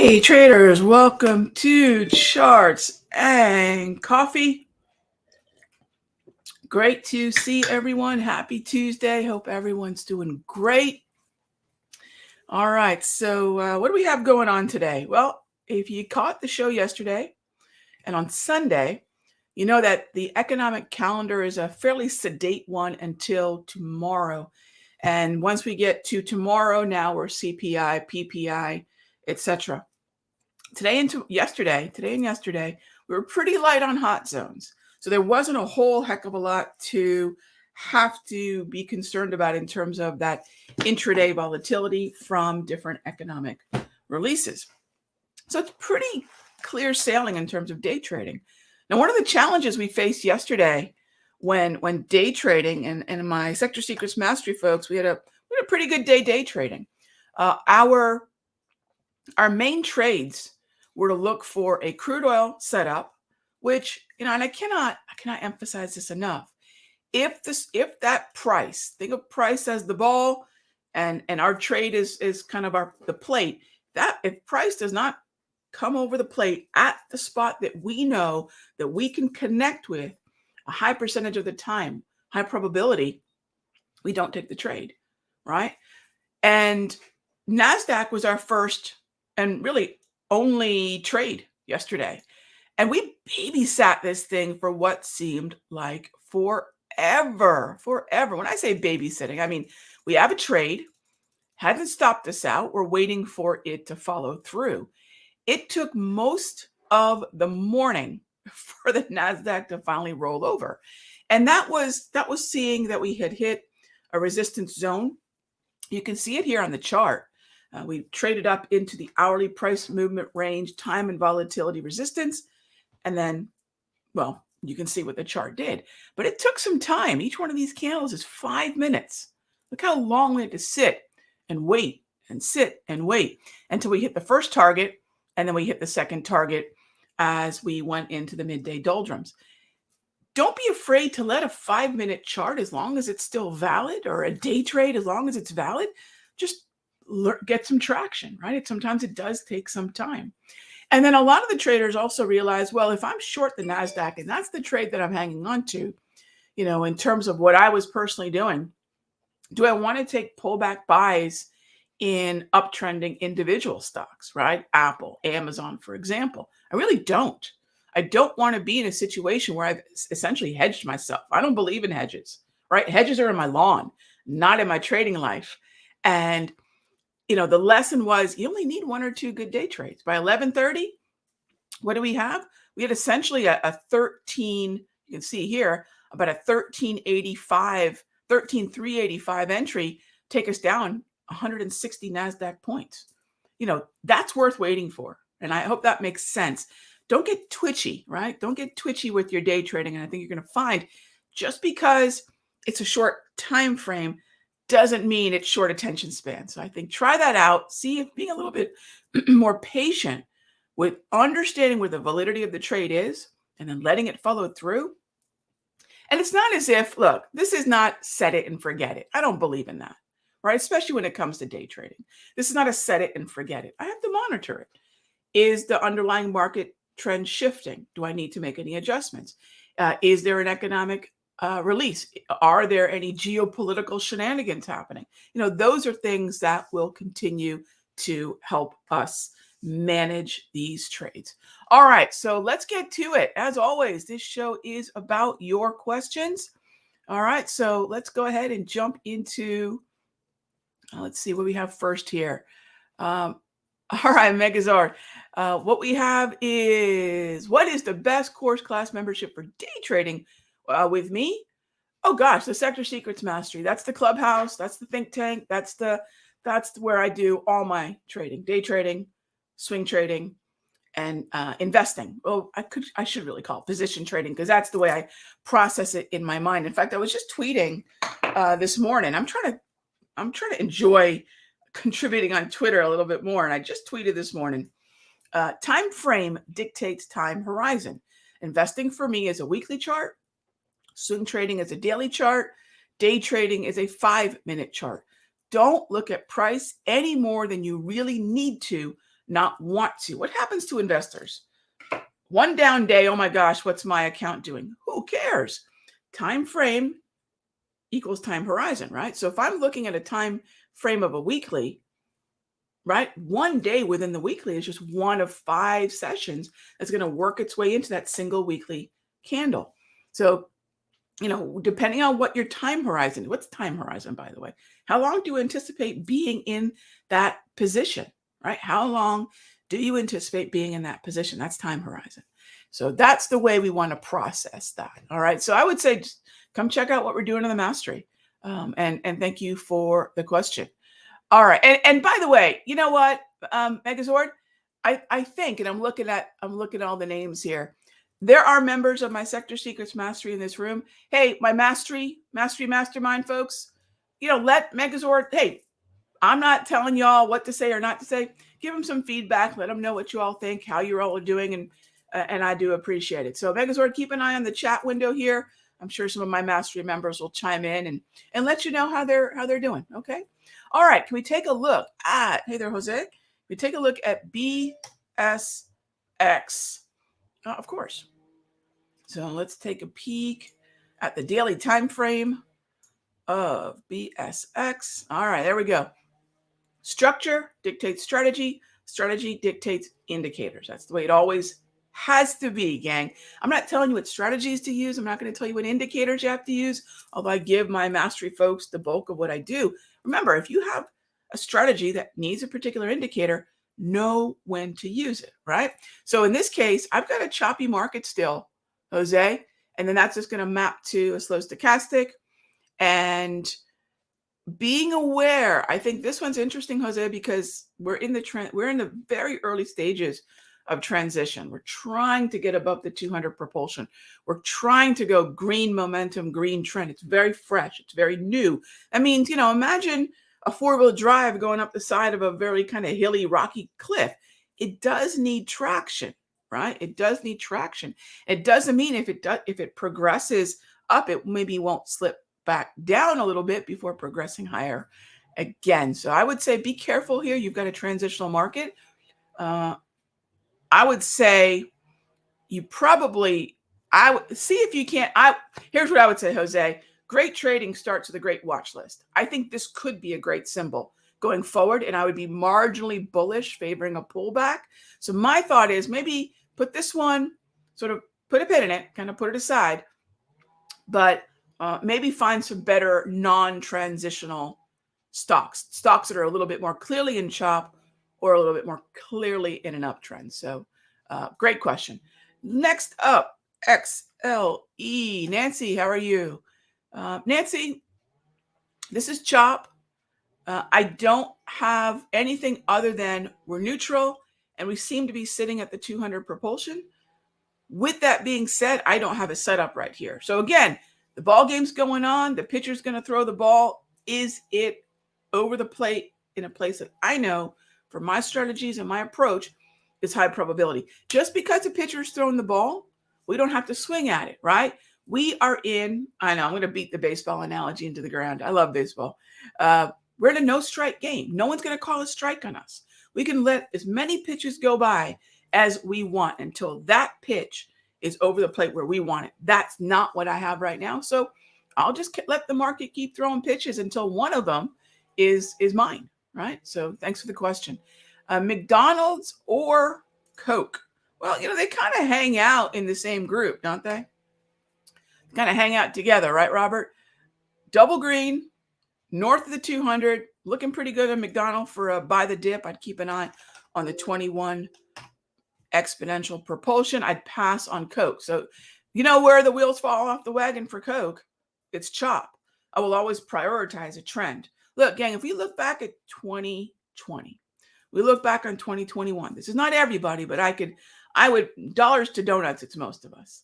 Hey traders, welcome to Charts and Coffee. Great to see everyone. Happy Tuesday. Hope everyone's doing great. All right, so what do we have going on today? Well, if you caught the show yesterday and on Sunday, you know that the economic calendar is a fairly sedate one until tomorrow. And once we get to tomorrow, now we're CPI, PPI, etc. Today and yesterday, we were pretty light on hot zones. So there wasn't a whole heck of a lot to have to be concerned about in terms of that intraday volatility from different economic releases. So it's pretty clear sailing in terms of day trading. Now, one of the challenges we faced yesterday when day trading and my Sector Secrets Mastery folks, we had a pretty good day trading. Our main trades were to look for a crude oil setup, which, and I cannot emphasize this enough. If that price, think of price as the ball, and our trade is kind of the plate. That if price does not come over the plate at the spot that we know that we can connect with a high percentage of the time, high probability, we don't take the trade, right? And NASDAQ was our first and really only trade yesterday. And we babysat this thing for what seemed like forever. When I say babysitting, I mean, we have a trade, hadn't stopped us out. We're waiting for it to follow through. It took most of the morning for the NASDAQ to finally roll over. And that was seeing that we had hit a resistance zone. You can see it here on the chart. We traded up into the hourly price movement range, time and volatility resistance. And then, well, you can see what the chart did. But it took some time. Each one of these candles is 5 minutes. Look how long we had to sit and wait and sit and wait until we hit the first target. And then we hit the second target as we went into the midday doldrums. Don't be afraid to let a 5-minute chart, as long as it's still valid, or a day trade, as long as it's valid, just get some traction, right? Sometimes it does take some time. And then a lot of the traders also realize, well, if I'm short the NASDAQ and that's the trade that I'm hanging on to, in terms of what I was personally doing, do I want to take pullback buys in uptrending individual stocks, right? Apple, Amazon, for example. I really don't. I don't want to be in a situation where I've essentially hedged myself. I don't believe in hedges, right? Hedges are in my lawn, not in my trading life. And the lesson was you only need one or two good day trades. By 11:30, what do we have? We had essentially a 13, you can see here, about a 13,385 entry take us down 160 NASDAQ points. That's worth waiting for. And I hope that makes sense. Don't get twitchy, right? Don't get twitchy with your day trading. And I think you're going to find just because it's a short time frame doesn't mean it's short attention span. So I think try that out. See if being a little bit more patient with understanding where the validity of the trade is and then letting it follow through. And it's not as if, look, this is not set it and forget it. I don't believe in that, right? Especially when it comes to day trading. This is not a set it and forget it. I have to monitor it. Is the underlying market trend shifting? Do I need to make any adjustments? Is there an economic release? Are there any geopolitical shenanigans happening? Those are things that will continue to help us manage these trades. All right, so let's get to it. As always, this show is about your questions. All right, so let's go ahead and jump into, let's see what we have first here. All right, Megazord. What we have is, what is the best course class membership for day trading with me? Oh gosh, the Sector Secrets Mastery. That's the clubhouse. That's the think tank. That's where I do all my trading, day trading, swing trading, and investing. Oh, I should really call it position trading, because that's the way I process it in my mind. In fact, I was just tweeting this morning. I'm trying to enjoy contributing on Twitter a little bit more. And I just tweeted this morning, time frame dictates time horizon. Investing for me is a weekly chart. Swing trading is a daily chart. Day trading is a 5-minute chart. Don't look at price any more than you really need to not want to. What happens to investors? One down day, oh my gosh, what's my account doing? Who cares? Time frame equals time horizon, right? So if I'm looking at a time frame of a weekly, right, one day within the weekly is just one of 5 sessions that's going to work its way into that single weekly candle. So, depending on what your time horizon, what's time horizon, by the way? How long do you anticipate being in that position, right? How long do you anticipate being in that position? That's time horizon. So that's the way we want to process that. All right. So I would say just come check out what we're doing in the mastery. And thank you for the question. All right. And by the way, you know what, Megazord, I think, and I'm looking at all the names here. There are members of my Sector Secrets Mastery in this room. Hey, my Mastery Mastermind folks, let Megazord, hey, I'm not telling y'all what to say or not to say. Give them some feedback. Let them know what you all think, how you all are doing, and I do appreciate it. So Megazord, keep an eye on the chat window here. I'm sure some of my Mastery members will chime in and let you know how they're doing. Okay. All right. Can we take a look at? Hey there, Jose. Can we take a look at BSX? Of course. So let's take a peek at the daily time frame of BSX. All right, there we go. Structure dictates strategy. Strategy dictates indicators. That's the way it always has to be, gang. I'm not telling you what strategies to use. I'm not going to tell you what indicators you have to use, although I give my mastery folks the bulk of what I do. Remember, if you have a strategy that needs a particular indicator, know when to use it, right? So in this case, I've got a choppy market still, Jose, and then that's just going to map to a slow stochastic. And being aware, I think this one's interesting, Jose, because we're in the very early stages of transition. We're trying to get above the 200 propulsion. We're trying to go green momentum, green trend. It's very fresh. It's very new. That means, imagine a 4-wheel drive going up the side of a very kind of hilly, rocky cliff. It does need traction, right? It does need traction. It doesn't mean if it progresses up, it maybe won't slip back down a little bit before progressing higher again. So I would say be careful here. You've got a transitional market. I would say you probably, I would see if you can't. Here's what I would say, Jose. Great trading starts with a great watch list. I think this could be a great symbol going forward, and I would be marginally bullish, favoring a pullback. So my thought is maybe put this one, sort of put a pin in it, kind of put it aside, but maybe find some better non-transitional stocks that are a little bit more clearly in chop or a little bit more clearly in an uptrend. So great question. Next up, XLE. Nancy, how are you? Nancy, this is chop. I don't have anything other than we're neutral and we seem to be sitting at the 200 propulsion. With that being said, I don't have a setup right here. So again, the ball game's going on. The pitcher's going to throw the ball. Is it over the plate in a place that I know for my strategies and my approach is high probability? Just because the pitcher's throwing the ball, we don't have to swing at it, right? We are in, I know, I'm going to beat the baseball analogy into the ground. I love baseball. We're in a no strike game. No one's going to call a strike on us. We can let as many pitches go by as we want until that pitch is over the plate where we want it. That's not what I have right now. So I'll just let the market keep throwing pitches until one of them is mine, right? So thanks for the question. McDonald's or Coke? Well, they kind of hang out in the same group, don't they? Kind of hang out together, right, Robert? Double green, north of the 200, looking pretty good at McDonald's for a buy the dip. I'd keep an eye on the 21 exponential propulsion. I'd pass on Coke. So where the wheels fall off the wagon for Coke? It's chop. I will always prioritize a trend. Look, gang, if we look back at 2020, we look back on 2021. This is not everybody, but I would, dollars to donuts, it's most of us.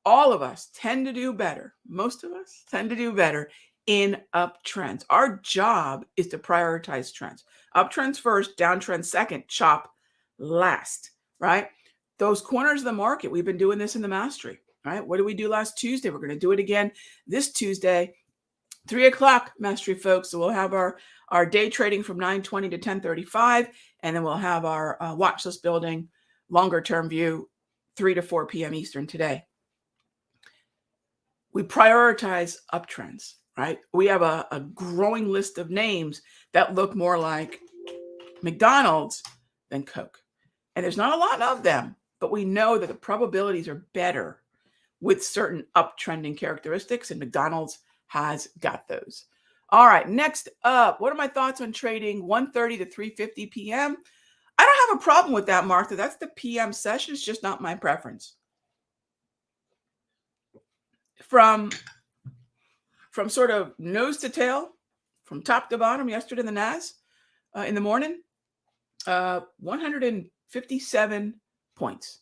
All of us tend to do better. Most of us tend to do better in uptrends. Our job is to prioritize trends. Uptrends first, downtrends second, chop last, right? Those corners of the market, we've been doing this in the mastery, right? What did we do last Tuesday? We're going to do it again this Tuesday. 3 o'clock, Mastery folks. So we'll have our day trading from 9:20 to 10:35, and then we'll have our watch list building longer term view 3 to 4 p.m. Eastern today. We prioritize uptrends, right? We have a growing list of names that look more like McDonald's than Coke. And there's not a lot of them, but we know that the probabilities are better with certain uptrending characteristics, and McDonald's has got those. All right, next up, what are my thoughts on trading 1:30 to 3:50 p.m.? I don't have a problem with that, Martha. That's the PM session. It's just not my preference. From sort of nose to tail, from top to bottom, yesterday in the NAS in the morning, 157 points.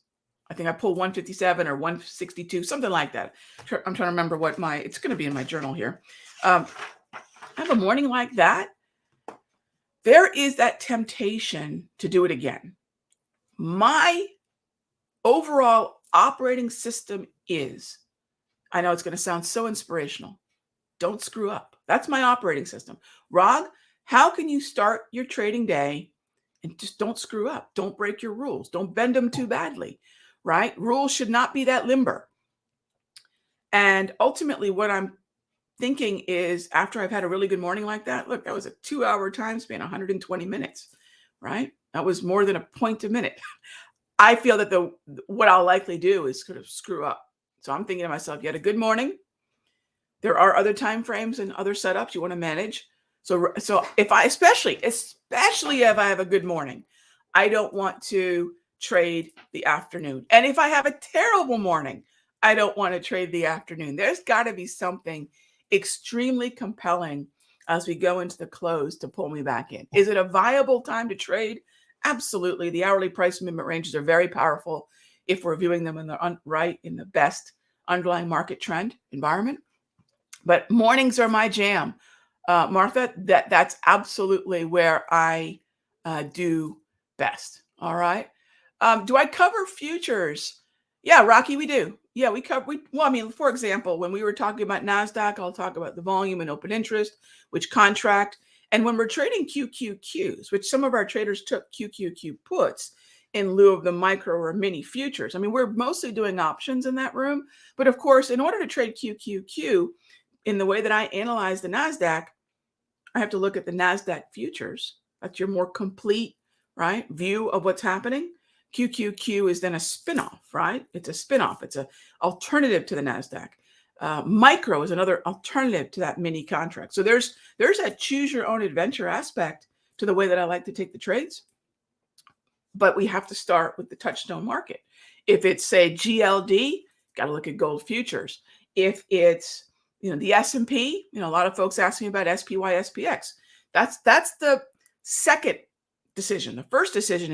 I think I pulled 157 or 162, something like that. I'm trying to remember what it's going to be in my journal here. I have a morning like that. There is that temptation to do it again. My overall operating system is, I know it's going to sound so inspirational, don't screw up. That's my operating system. Rog, how can you start your trading day and just don't screw up? Don't break your rules. Don't bend them too badly, right? Rules should not be that limber. And ultimately, what I'm thinking is, after I've had a really good morning like that, look, that was a 2-hour time span, 120 minutes, right? That was more than a point a minute. I feel that what I'll likely do is sort of screw up. So I'm thinking to myself, you had a good morning. There are other time frames and other setups you want to manage. So if I, especially if I have a good morning, I don't want to trade the afternoon. And if I have a terrible morning, I don't want to trade the afternoon. There's got to be something extremely compelling as we go into the close to pull me back in. Is it a viable time to trade? Absolutely. The hourly price movement ranges are very powerful if we're viewing them in the best underlying market trend environment. But mornings are my jam, Martha. That's absolutely where I do best. All right. Do I cover futures? Yeah, Rocky, we do. Yeah, we cover. Well, I mean, for example, when we were talking about NASDAQ, I'll talk about the volume and open interest, which contract. And when we're trading QQQs, which some of our traders took QQQ puts in lieu of the micro or mini futures. I mean, we're mostly doing options in that room. But of course, in order to trade QQQ, in the way that I analyze the NASDAQ, I have to look at the NASDAQ futures. That's your more complete, right, view of what's happening. QQQ is then a spinoff, right? It's a spinoff. It's an alternative to the NASDAQ. Micro is another alternative to that mini contract. So there's that choose your own adventure aspect to the way that I like to take the trades. But we have to start with the touchstone market. If it's, say, GLD, got to look at gold futures. If it's the S&P, a lot of folks ask me about SPY, SPX. That's the second decision. The first decision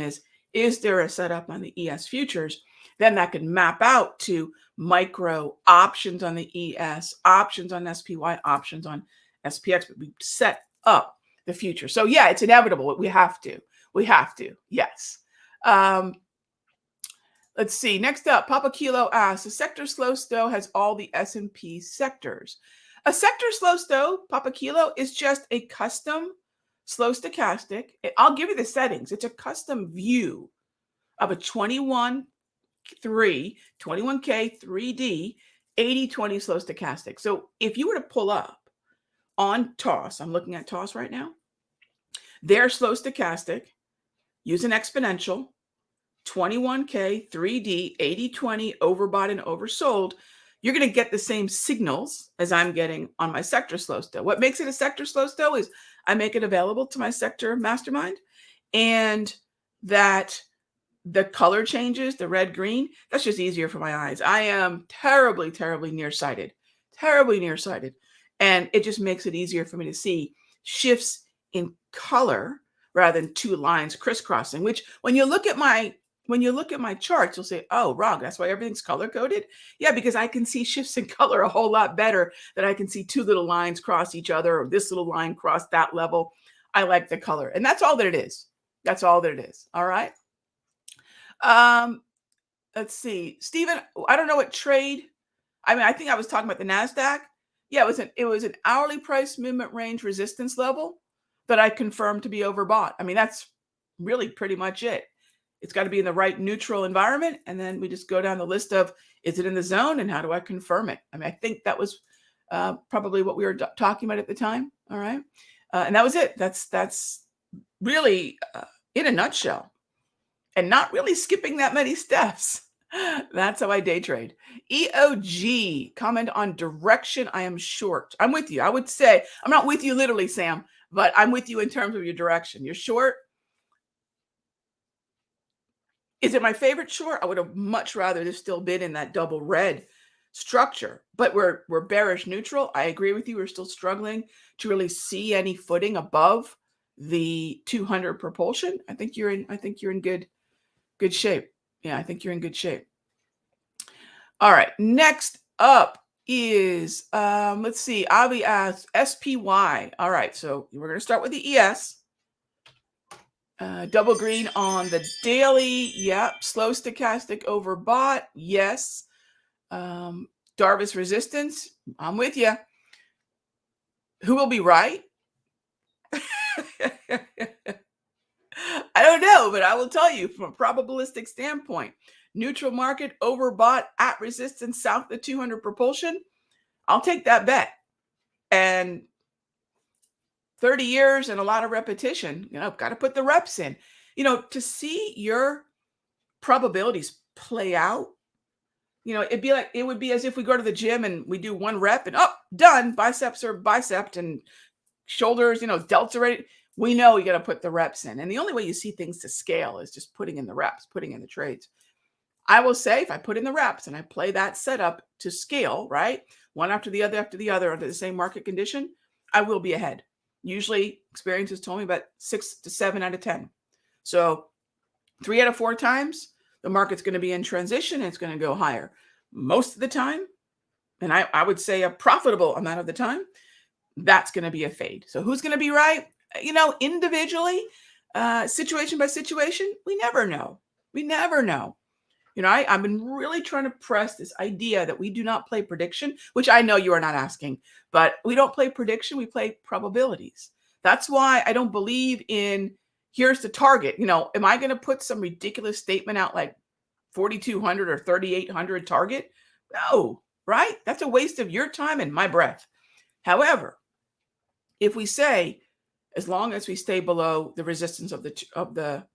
is there a setup on the ES futures? Then that can map out to micro options on the ES, options on SPY, options on SPX, but we set up the future. So yeah, it's inevitable. We have to, yes. Let's see. Next up, Papa Kilo asks, a sector slow stow has all the S&P sectors. A sector slow stow, Papa Kilo, is just a custom slow stochastic. I'll give you the settings. It's a custom view of a 21K 3D 80/20 slow stochastic. So if you were to pull up on TOS, I'm looking at TOS right now, their slow stochastic, use an exponential, 21K 3D 80/20 overbought and oversold, you're going to get the same signals as I'm getting on my sector slow stow. What makes it a sector slow stow is I make it available to my sector mastermind, and that the color changes, the red, green, that's just easier for my eyes. I am terribly, terribly nearsighted. And it just makes it easier for me to see shifts in color rather than two lines crisscrossing, which when you look at my charts, you'll say, oh, Rog, that's why everything's color coded. Yeah, because I can see shifts in color a whole lot better than I can see two little lines cross each other or this little line cross that level. I like the color. And that's all that it is. All right. Let's see. Stephen, I don't know what trade. I mean, I think I was talking about the NASDAQ. Yeah, it was an hourly price movement range resistance level that I confirmed to be overbought. I mean, that's really pretty much it. It's got to be in the right neutral environment, and then we just go down the list of, is it in the zone and how do I confirm it? I mean, I think that was probably what we were talking about at the time. All right, and that was it. That's really in a nutshell, and not really skipping that many steps. That's how I day trade. EOG, comment on direction. I am short. I'm with you. I would say, I'm not with you literally, Sam, but I'm with you in terms of your direction. You're short. Is it my favorite short? I would have much rather this still been in that double red structure, but we're bearish neutral. I agree with you. We're still struggling to really see any footing above the 200 propulsion. I think you're in good shape. Yeah, I think you're in good shape. All right. Next up is let's see. Avi asks SPY. All right. So we're going to start with the ES. Double green on the daily. Yep. Slow stochastic overbought. Yes. Darvis resistance. I'm with you. Who will be right? I don't know, but I will tell you from a probabilistic standpoint, neutral market overbought at resistance south of 200 propulsion. I'll take that bet. And 30 years and a lot of repetition, got to put the reps in, to see your probabilities play out. It would be as if we go to the gym and we do one rep and done, biceps are bicep and shoulders, delts are ready. We know you got to put the reps in. And the only way you see things to scale is just putting in the reps, putting in the trades. I will say if I put in the reps and I play that setup to scale, right? One after the other under the same market condition, I will be ahead. Usually experience has told me about 6 to 7 out of 10. So 3 out of 4 times, the market's going to be in transition and it's going to go higher. Most of the time, and I would say a profitable amount of the time, that's going to be a fade. So who's going to be right? Individually, situation by situation, we never know. We never know. I've been really trying to press this idea that we do not play prediction, which I know you are not asking, but we don't play prediction. We play probabilities. That's why I don't believe in here's the target. Am I going to put some ridiculous statement out like 4,200 or 3,800 target? No, right? That's a waste of your time and my breath. However, if we say, as long as we stay below the resistance of the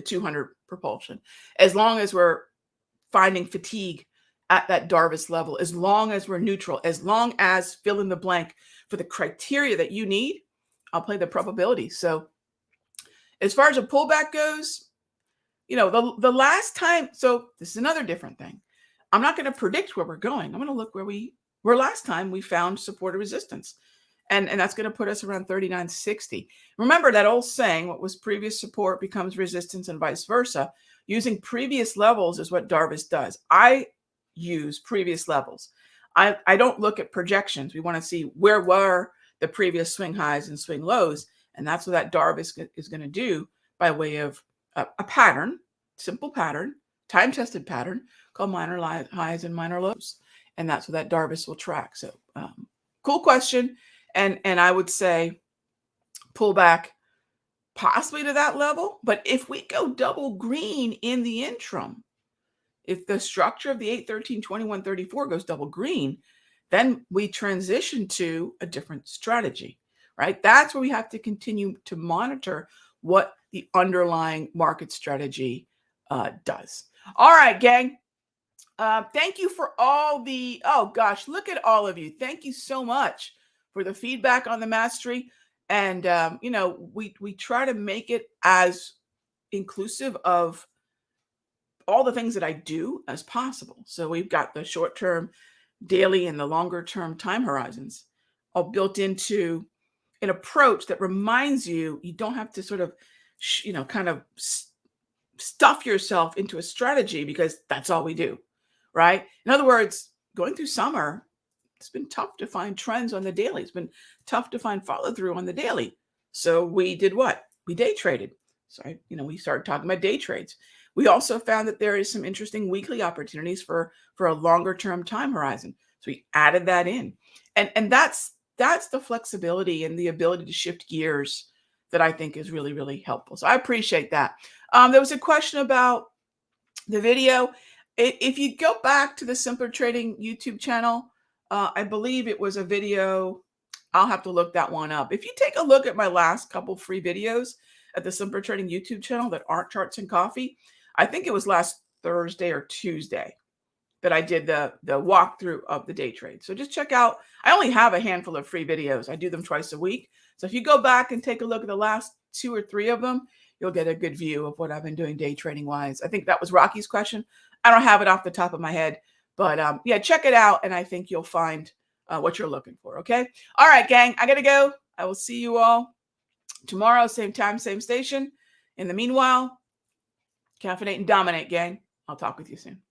200 propulsion, as long as we're finding fatigue at that Darvis level, as long as we're neutral, as long as fill in the blank for the criteria that you need, I'll play the probability. So as far as a pullback goes, the last time, so this is another different thing. I'm not going to predict where we're going. I'm going to look where we were last time we found support or resistance. And that's going to put us around 39.60. Remember that old saying, what was previous support becomes resistance and vice versa. Using previous levels is what Darvis does. I use previous levels. I don't look at projections. We want to see where were the previous swing highs and swing lows. And that's what that Darvis is going to do by way of a pattern, simple pattern, time-tested pattern called minor highs and minor lows. And that's what that Darvis will track. So cool question. And I would say pull back possibly to that level. But if we go double green in the interim, if the structure of the 8-13-21-34 goes double green, then we transition to a different strategy, right? That's where we have to continue to monitor what the underlying market strategy does. All right, gang. Thank you for all the, oh gosh, look at all of you. Thank you so much for the feedback on the mastery. And, we try to make it as inclusive of all the things that I do as possible. So we've got the short-term, daily, and the longer-term time horizons all built into an approach that reminds you don't have to sort of, kind of stuff yourself into a strategy because that's all we do, right? In other words, going through summer, it's been tough to find trends on the daily. It's been tough to find follow through on the daily. So we did what? We day traded. So, we started talking about day trades. We also found that there is some interesting weekly opportunities for a longer term time horizon. So we added that in. And that's the flexibility and the ability to shift gears that I think is really, really helpful. So I appreciate that. There was a question about the video. If you go back to the Simpler Trading YouTube channel, I believe it was a video. I'll have to look that one up. If you take a look at my last couple free videos at the Simpler Trading YouTube channel that aren't charts and coffee, I think it was last Thursday or Tuesday that I did the walkthrough of the day trade. So just check out. I only have a handful of free videos. I do them twice a week. So if you go back and take a look at the last 2 or 3 of them, you'll get a good view of what I've been doing day trading wise. I think that was Rocky's question. I don't have it off the top of my head, but yeah, check it out. And I think you'll find what you're looking for. Okay. All right, gang, I got to go. I will see you all tomorrow, same time, same station. In the meanwhile, caffeinate and dominate, gang. I'll talk with you soon.